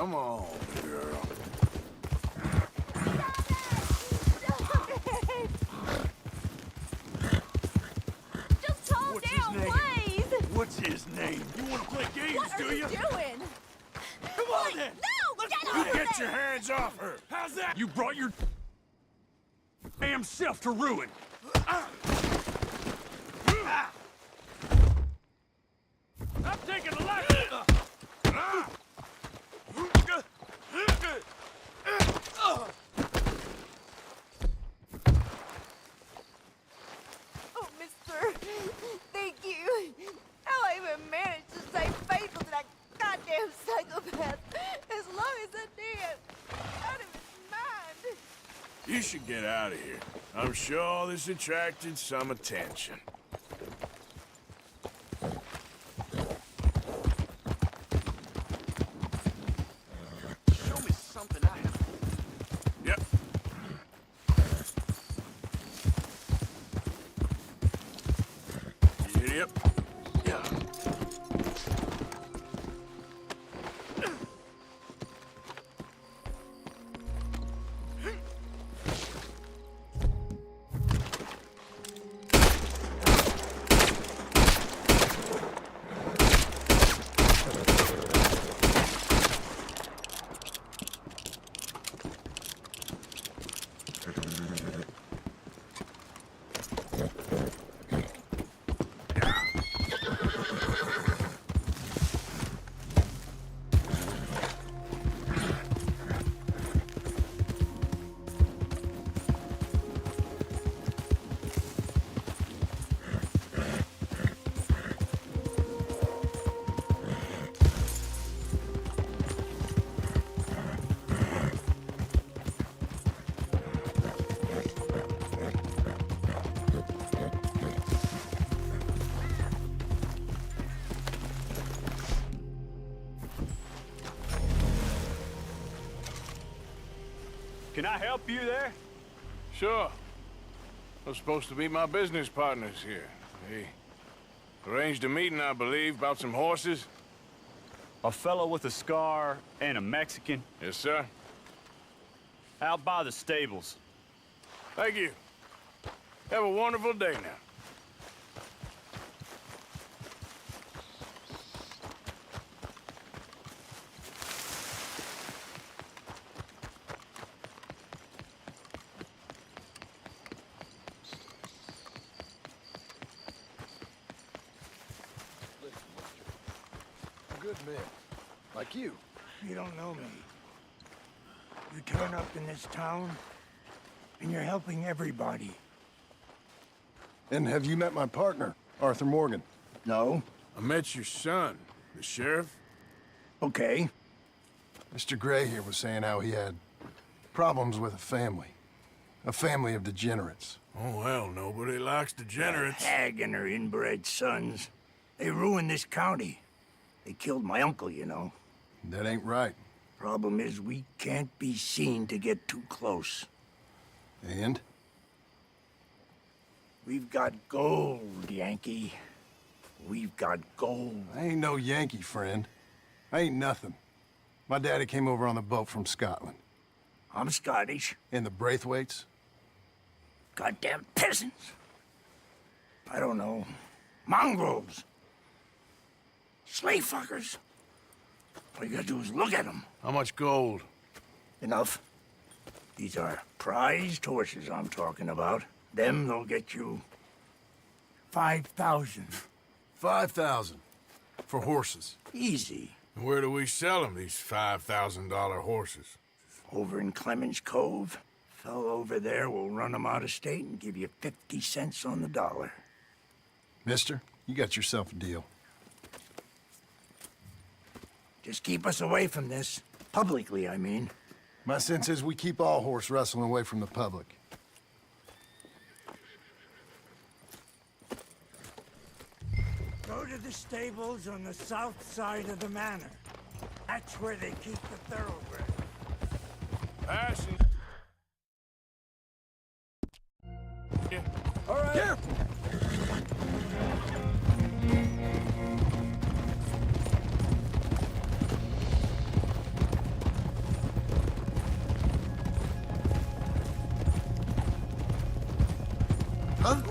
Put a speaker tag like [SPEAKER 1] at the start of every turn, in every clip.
[SPEAKER 1] Come on, girl.
[SPEAKER 2] Just calm down, please!
[SPEAKER 1] What's his name? You want to play games,
[SPEAKER 2] What are you doing?
[SPEAKER 1] Come on, then!
[SPEAKER 2] No! Get
[SPEAKER 1] You
[SPEAKER 2] over
[SPEAKER 1] get
[SPEAKER 2] there!
[SPEAKER 1] your hands off her! How's that? You brought your damn self to ruin! I'm taking the left!
[SPEAKER 2] Oh, mister. Thank you. How I even managed to stay faithful to that goddamn psychopath as long as I did. Out of his mind.
[SPEAKER 1] You should get out of here. I'm sure this attracted some attention. Show me something I have. Yep. Yep. Yeah.
[SPEAKER 3] Can I help you there?
[SPEAKER 1] Sure. They're supposed to be my business partners here. They arranged a meeting, I believe, about some horses.
[SPEAKER 3] A fellow with a scar and a Mexican
[SPEAKER 1] Yes, sir.
[SPEAKER 3] out by the stables.
[SPEAKER 1] Thank you. Have a wonderful day now.
[SPEAKER 4] Good men. Like you.
[SPEAKER 5] You don't know me. You turn up in this town, and you're helping everybody.
[SPEAKER 4] And have you met my partner, Arthur Morgan?
[SPEAKER 5] No?
[SPEAKER 1] I met your son, the sheriff.
[SPEAKER 5] Okay.
[SPEAKER 4] Mr. Gray here was saying how he had problems with a family. A family of degenerates.
[SPEAKER 1] Oh, well, nobody likes degenerates.
[SPEAKER 5] Hag and her inbred sons. They ruined this county. They killed my uncle, you know.
[SPEAKER 4] That ain't right.
[SPEAKER 5] Problem is, we can't be seen to get too close.
[SPEAKER 4] And?
[SPEAKER 5] We've got gold, Yankee. We've got gold.
[SPEAKER 4] I ain't no Yankee, friend. I ain't nothing. My daddy came over on the boat from Scotland.
[SPEAKER 5] I'm Scottish.
[SPEAKER 4] And the Braithwaites?
[SPEAKER 5] Goddamn peasants. I don't know. Mongrels. Slave fuckers. All you gotta do is look at them.
[SPEAKER 1] How much gold?
[SPEAKER 5] Enough. These are prized horses I'm talking about. Them, they'll get you 5,000.
[SPEAKER 4] 5,000. For horses.
[SPEAKER 5] Easy.
[SPEAKER 1] And where do we sell them, these $5,000 horses?
[SPEAKER 5] Over in Clemens Cove. Fellow over there will run them out of state and give you 50 cents on the dollar.
[SPEAKER 4] Mister, you got yourself a deal.
[SPEAKER 5] Just keep us away from this. Publicly, I mean.
[SPEAKER 4] My sense is we keep all horse wrestling away from the public.
[SPEAKER 5] Go to the stables on the south side of the manor. That's where they keep the thoroughbred.
[SPEAKER 1] Passing. Yeah.
[SPEAKER 5] All right.
[SPEAKER 4] Careful! Huh?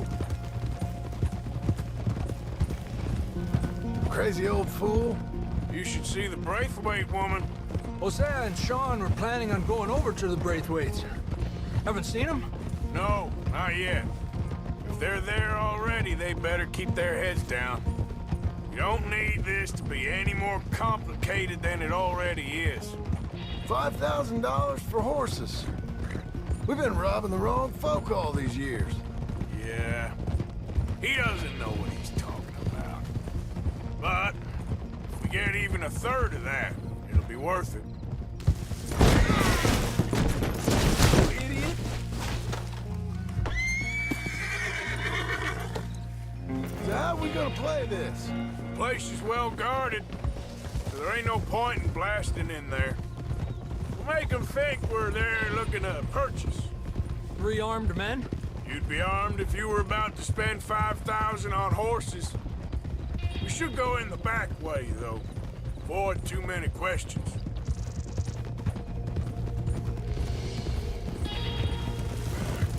[SPEAKER 4] Crazy old fool.
[SPEAKER 1] You should see the Braithwaite woman.
[SPEAKER 6] Hosea and Sean were planning on going over to the Braithwaites. Haven't seen them?
[SPEAKER 1] No, not yet. If they're there already, they better keep their heads down. You don't need this to be any more complicated than it already is.
[SPEAKER 4] $5,000 for horses. We've been robbing the wrong folk all these years.
[SPEAKER 1] Yeah, he doesn't know what he's talking about. But if we get even a third of that, it'll be worth it.
[SPEAKER 4] Idiot! So how are we gonna play this?
[SPEAKER 1] The place is well guarded, so there ain't no point in blasting in there. We'll make them think we're there looking to purchase.
[SPEAKER 6] 3 armed men?
[SPEAKER 1] You'd be armed if you were about to spend 5,000 on horses. We should go in the back way, though. Avoid too many questions.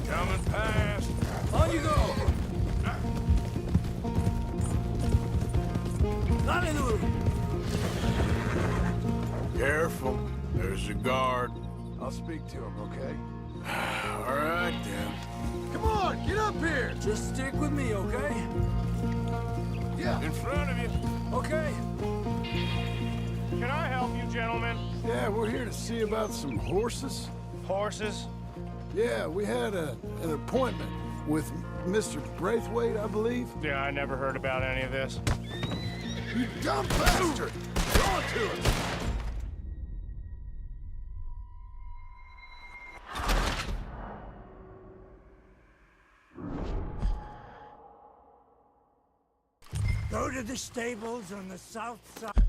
[SPEAKER 1] Coming past.
[SPEAKER 6] On you go! Hallelujah!
[SPEAKER 1] Careful. There's a guard.
[SPEAKER 4] I'll speak to him, okay?
[SPEAKER 1] All right, then.
[SPEAKER 4] Come on, get up here!
[SPEAKER 6] Just stick with me, okay?
[SPEAKER 4] Yeah.
[SPEAKER 1] In front of you.
[SPEAKER 6] Okay.
[SPEAKER 7] Can I help you, gentlemen?
[SPEAKER 4] Yeah, we're here to see about some horses.
[SPEAKER 7] Horses?
[SPEAKER 4] Yeah, we had an appointment with Mr. Braithwaite, I believe.
[SPEAKER 7] Yeah, I never heard about any of this.
[SPEAKER 4] You dumb bastard! Draw to it!
[SPEAKER 5] Go to the stables on the south side.